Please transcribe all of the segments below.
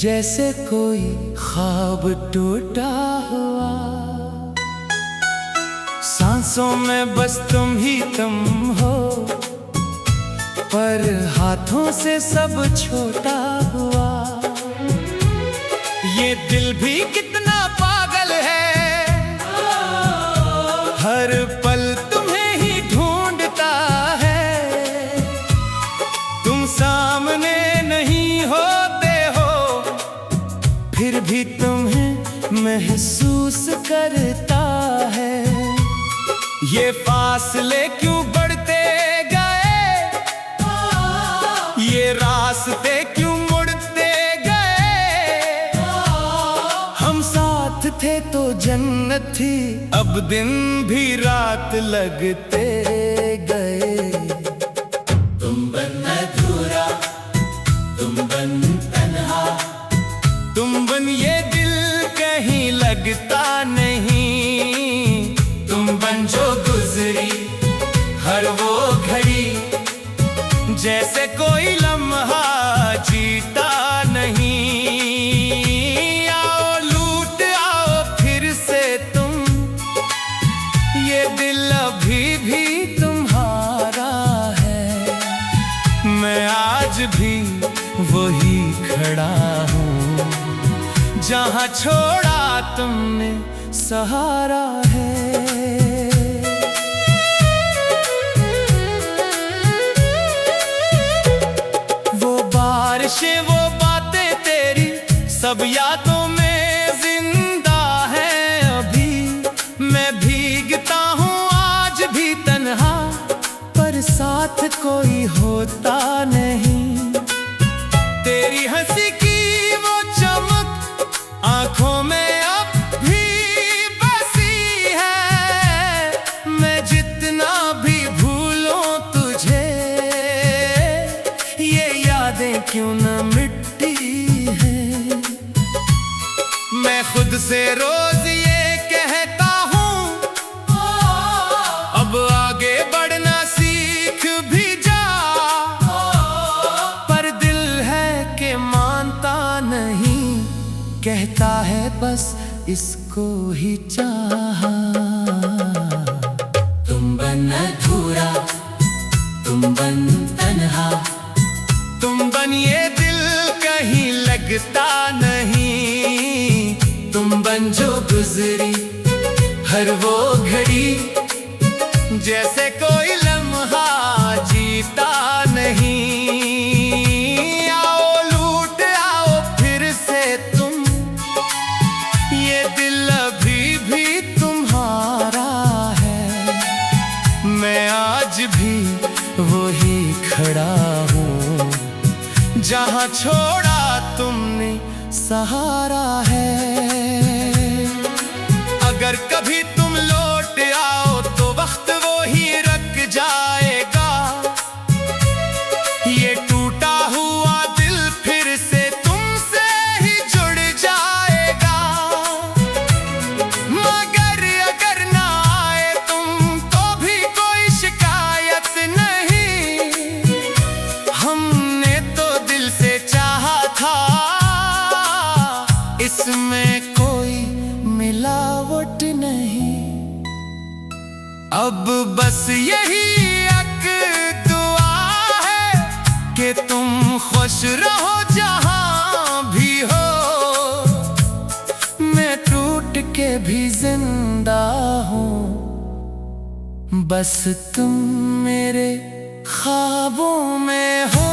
जैसे कोई ख्वाब टूटा हुआ। सांसों में बस तुम ही तुम हो, पर हाथों से सब छोटा हुआ। ये दिल भी कितना पागल है, हर पल तुम्हें ही ढूंढता है। तुम सामने नहीं होते हो, फिर भी तुम्हें महसूस करता है। ये फासले क्यों बढ़ते गए, ये रास्ते क्यों मुड़ते गए। हम साथ थे तो जन्नत थी, अब दिन भी रात लगते गए। तुम बन अधूरा, तुम बन तन्हा, तुम बन ये दिल कहीं लगता नहीं। तुम बन जो गुजरी हर वो घड़ी, जैसे कोई लम्हा जीता नहीं। आओ लूट आओ फिर से तुम, ये दिल अभी भी तुम्हारा है। मैं आज भी वही खड़ा हूँ, जहाँ छोड़ा तुमने सहारा है। वो बारिशें वो बातें तेरी सब यादों में जिंदा है। अभी मैं भीगता हूँ आज भी तन्हा, पर साथ कोई होता नहीं। तेरी हंसी की वो चमक आंखों में अब भी बसी है। मैं जितना भी भूलूं तुझे, ये यादें क्यों न मिटती है। मैं खुद से रोज ये कहता हूँ, अब आगे बढ़ना सीख भी जा। पर दिल है कि मानता नहीं, कहता है बस इसको ही चाहा। तुम बन अधूरा, तुम बन तन्हा, तुम बन ये दिल कहीं लगता नहीं। तुम बन जो गुजरी हर वो घड़ी, जैसे कोई लम्हा जीता नहीं। आओ लूट आओ फिर से तुम, ये दिल अभी भी तुम्हारा है। मैं आज भी वही खड़ा हूँ, जहाँ छोड़ा तुमने सहारा है। अगर कभी तुम लौट आओ तो वक्त वो ही रख जाएगा। ये टूटा हुआ दिल फिर से तुमसे ही जुड़ जाएगा। मगर अगर ना आए तुम तो भी कोई शिकायत नहीं। हमने तो दिल से चाहा था, इसमें कोई मिलावट नहीं। अब बस यही एक दुआ है कि तुम खुश रहो जहां भी हो। मैं टूट के भी जिंदा हूँ, बस तुम मेरे ख्वाबों में हो।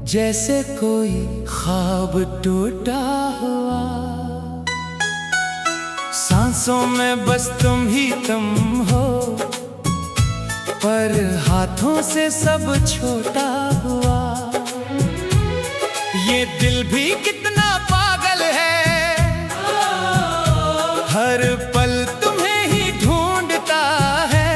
जैसे कोई ख्वाब टूटा हुआ। सांसों में बस तुम ही तुम हो, पर हाथों से सब छोटा हुआ। ये दिल भी कितना पागल है, हर पल तुम्हें ही ढूंढता है।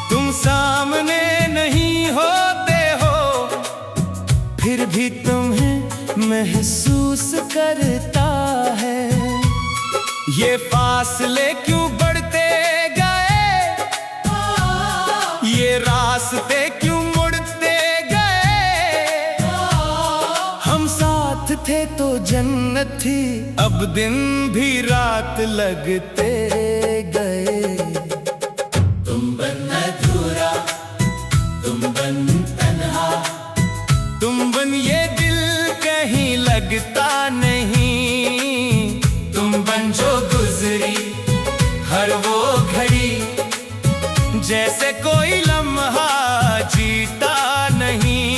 तुम सामने नहीं होते हो, फिर भी तुम्हें महसूस करता है। ये फासले क्यों बढ़ते गए, ये रास्ते क्यों मुड़ते गए। हम साथ थे तो जन्नत थी, अब दिन भी रात लगते गए। तुम बन अधूरा, तुम बन तन्हा, तुम बन ये दिल कहीं लगता नहीं। तुम बन जो गुजरी हर वो घड़ी, जैसे कोई लम्हा जीता नहीं।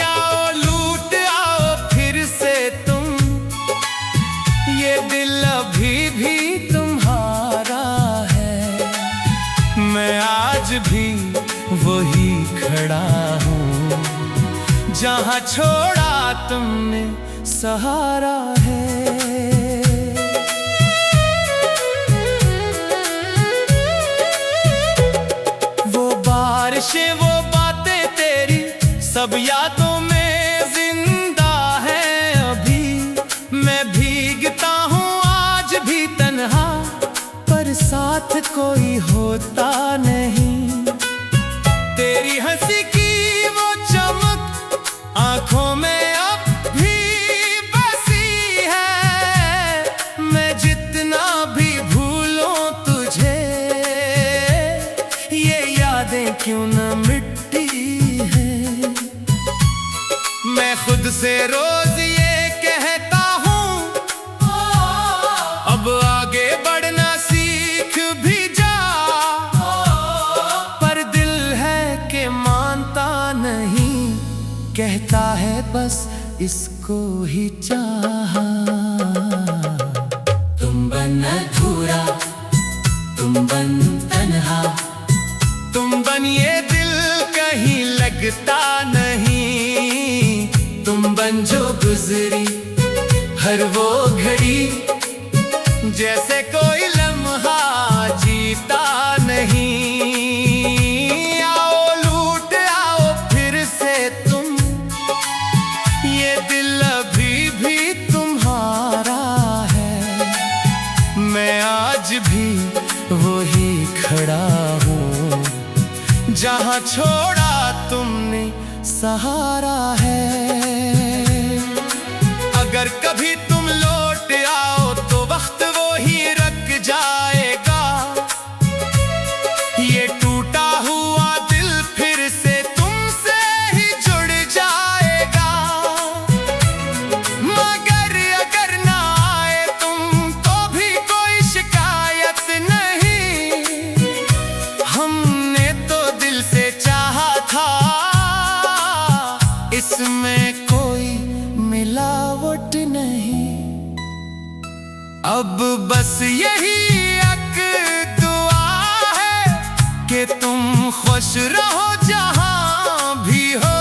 आओ लूट आओ फिर से तुम, ये दिल अभी भी तुम्हारा है। मैं आज भी वही खड़ा हूँ, जहाँ छोड़ा तुमने सहारा है। वो बारिशें वो बातें तेरी सब यादों में जिंदा है अभी। मैं भीगता हूँ आज भी तन्हा, पर साथ कोई होता नहीं। तेरी हंसी की वो चमक आंखों में अब भी बसी है। मैं जितना भी भूलूं तुझे, ये यादें क्यों न मिटती है। मैं खुद से रोज ये कहता हूँ, अब आगे बढ़ना सीख भी जा। पर दिल है कि मानता नहीं, कहता है बस इसको ही चाहा। तुम बन अधूरा, तुम बन तन्हा, तुम बन ये दिल कहीं लगता नहीं। तुम बन जो गुजरी हर वो घड़ी, जैसे कोई लम्हा जीता नहीं। आओ लूट आओ फिर से तुम, ये दिल अभी भी तुम्हारा है। मैं आज भी वही खड़ा हूँ, जहाँ छोड़ा तुमने सहारा है। अगर कभी तुम लौट आओ तो वक्त वो ही रख जाएगा। ये टूटा हुआ दिल फिर से तुमसे ही जुड़ जाएगा। मगर अगर ना आए तुम तो भी कोई शिकायत नहीं। हमने तो दिल से चाहा था, इसमें कोई मिलावट नहीं। अब बस यही एक दुआ है कि तुम खुश रहो जहां भी हो।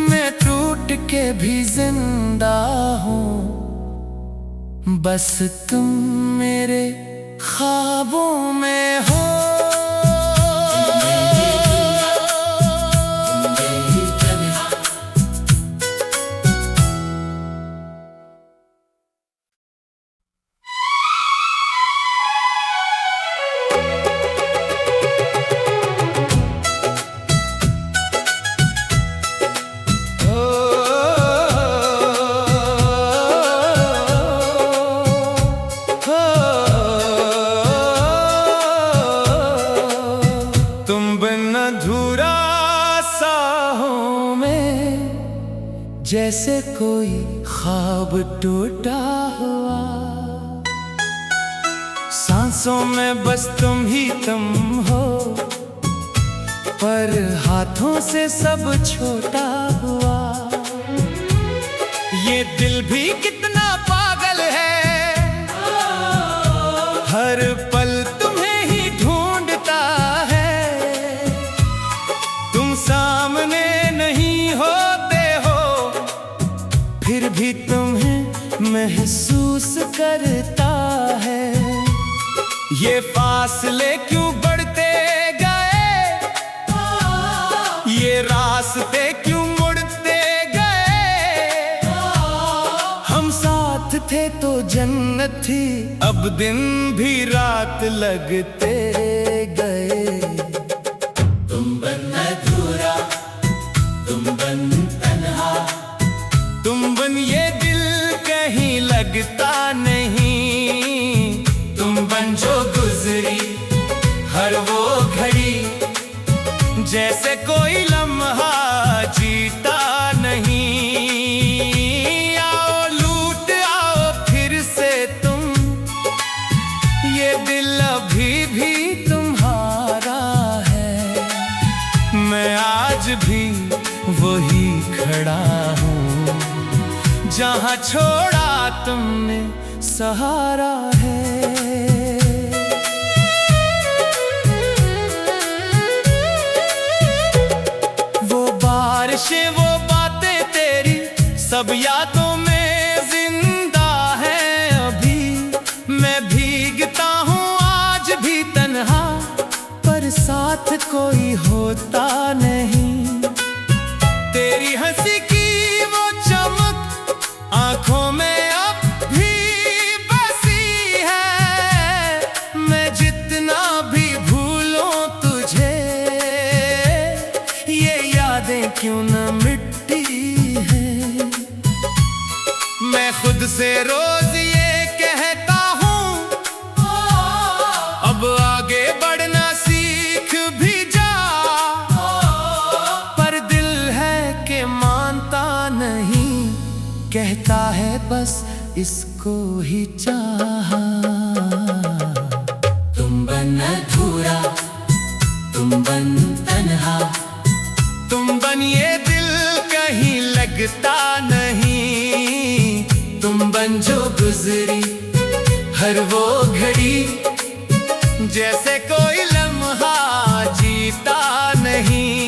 मैं टूट के भी जिंदा हूँ, बस तुम मेरे ख्वाबों में हो। जैसे कोई ख्वाब टूटा हुआ, सांसों में बस तुम ही तुम हो, पर हाथों से सब छोटा हुआ। ये दिल भी कितना पागल है, हर पल तुम्हें तुम सामने नहीं होते हो, फिर भी तुम्हें महसूस करता है। ये फासले क्यों बढ़ते गए, ये रास्ते क्यों मुड़ते गए। हम साथ थे तो जन्नत थी, अब दिन भी रात लगते गए। तुम बन अधूरा, तुम बन तन्हा, तुम बन ये दिल कहीं लगता नहीं। तुम बन जो गुजरी हर वो घड़ी, जैसे कोई लम्हा जीता नहीं। आओ लूट आओ फिर से तुम, ये दिल अभी भी तुम्हारा है। मैं आज भी वही खड़ा हूँ, जहाँ छोड़ा तुमने सहारा है। वो बारिशें वो बातें तेरी सब यादों में जिंदा है। अभी मैं भीगता हूँ आज भी तन्हा, पर साथ कोई होता नहीं। तेरी हंसी की वो चमक आंखों में अब भी बसी है। मैं जितना भी भूलूं तुझे, ये यादें क्यों न मिटती है। मैं खुद से रोज ये कहता हूँ, अब आगे बढ़ना सीख भी जा। पर दिल है कि मानता नहीं, कहता है बस इसको ही चाहा। तुम बन अधूरा, तुम बन तन्हा, तुम बन ये दिल कहीं लगता नहीं। तुम बन जो गुजरी हर वो घड़ी, जैसे कोई लम्हा जीता नहीं।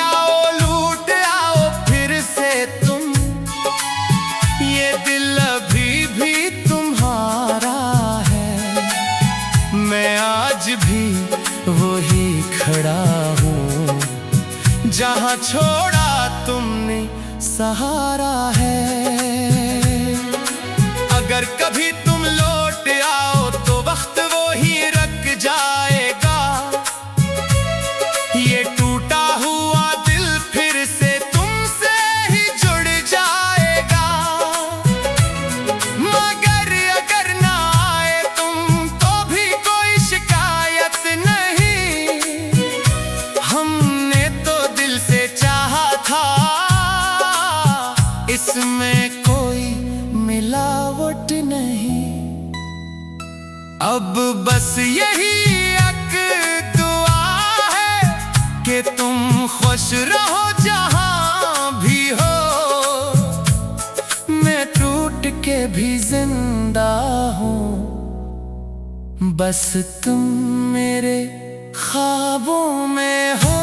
आओ लूट आओ फिर से तुम, ये दिल अभी भी तुम्हारा है। मैं आज भी वही खड़ा हूँ, जहाँ छोड़ा तुमने सहारा है। अगर कभी तुम लौट आओ तो वक्त वो ही रख जाएगा। ये टूटा हुआ दिल फिर से तुमसे ही जुड़ जाएगा। मगर अगर ना आए तुम तो भी कोई शिकायत नहीं। हमने तो दिल से चाहा था, इसमें कोई मिलावट नहीं। अब बस यही एक दुआ है कि तुम खुश रहो जहां भी हो। मैं टूट के भी जिंदा हूँ, बस तुम मेरे ख्वाबों में हो।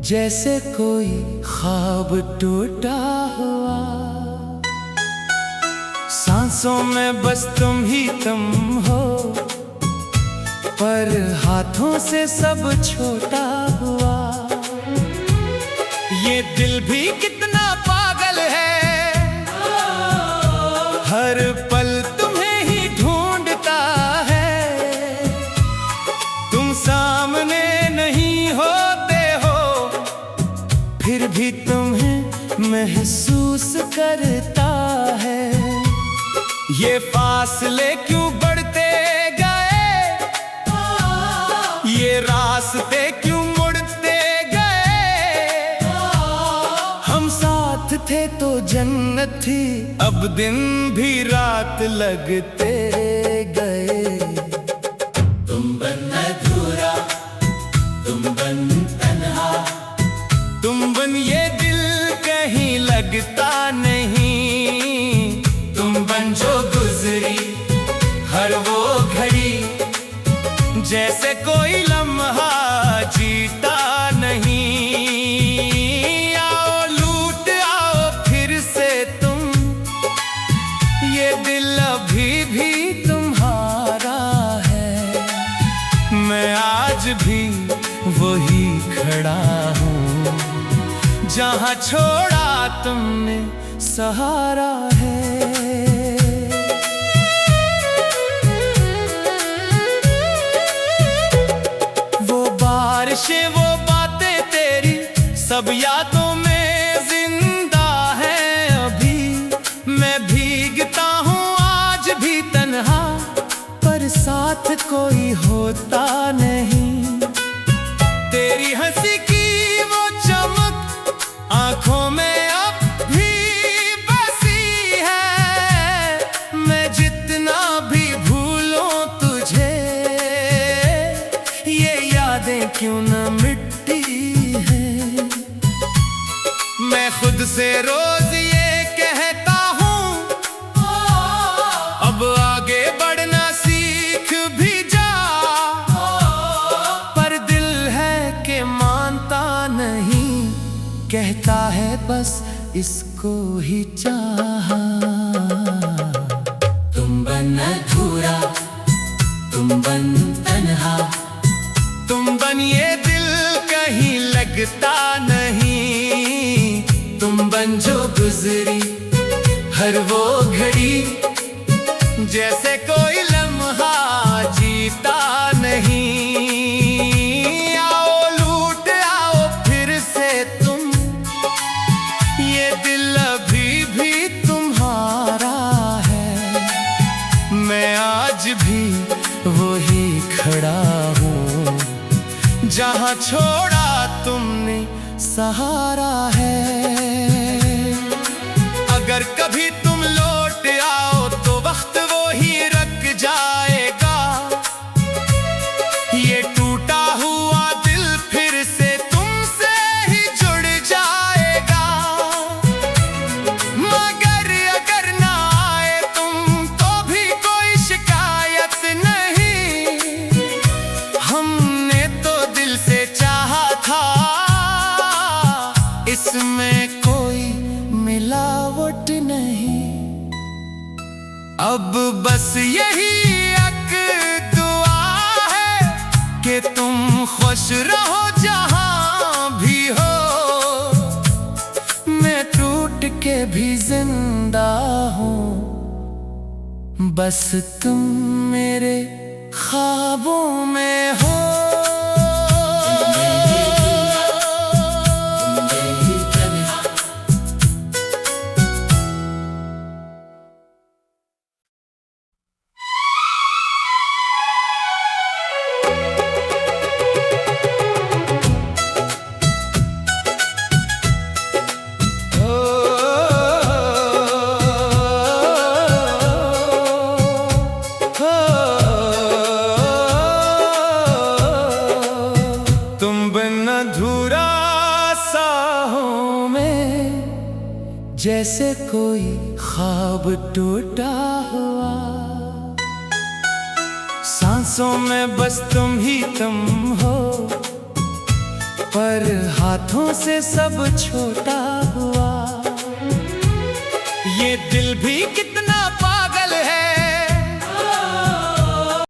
जैसे कोई ख्वाब टूटा हुआ, सांसों में बस तुम ही तुम हो, पर हाथों से सब छोटा हुआ। ये दिल भी कितना पागल है, हर पल तुम्हें ही ढूंढता है। तुम सामने नहीं होते हो, फिर भी तुम्हें महसूस करता है। ये फासले क्यों बढ़ते गए, ये रास्ते क्यों मुड़ते गए। हम साथ थे तो जन्नत थी, अब दिन भी रात लगते गए। तुम बन अधूरा, तुम बन तन्हा, तुम बन ये दिल कहीं लगता नहीं। तुम बन जो गुजरी हर वो घड़ी, जैसे कोई लम्हा जीता नहीं। आओ लूट आओ फिर से तुम, ये दिल अभी भी तुम्हारा है। मैं आज भी वही खड़ा हूँ, जहाँ छोड़ा तुमने सहारा है। वो बारिशें वो बातें तेरी सब यादों में जिंदा है अभी। मैं भीगता हूँ आज भी तन्हा, पर साथ कोई होता नहीं। तेरी हंसी की वो चमक आंखों में अब भी बसी है। मैं जितना भी भूलूं तुझे, ये यादें क्यों न मिटती है। मैं खुद से रोज ये कहता हूँ, अब आगे बढ़ना सीख भी जा। पर दिल है कि मानता नहीं, कहता है बस इसको ही चाहा। तुम बन अधूरा, तुम बन तन्हा, तुम बन ये दिल कहीं लगता नहीं। तुम बन जो गुजरी हर वो घड़ी, जैसे कोई लम्हा जीता नहीं। आओ लूट आओ फिर से तुम, ये दिल अभी भी तुम्हारा है। मैं आज भी वही खड़ा हूँ, जहाँ छोड़ा तुमने सहारा है। अगर कभी तुम लौट आओ तो वक्त वो ही रख जाएगा। ये टूटा हुआ दिल फिर से तुमसे ही जुड़ जाएगा। मगर अगर ना आए तुम तो भी कोई शिकायत नहीं। हमने तो दिल से चाहा था, इसमें कोई मिलावट नहीं। अब बस यही एक दुआ है कि तुम खुश रहो जहां भी हो। मैं टूट के भी जिंदा हूँ, बस तुम मेरे ख्वाबों में हो। जैसे कोई ख्वाब टूटा हुआ, सांसों में बस तुम ही तुम हो, पर हाथों से सब छोटा हुआ। ये दिल भी कितना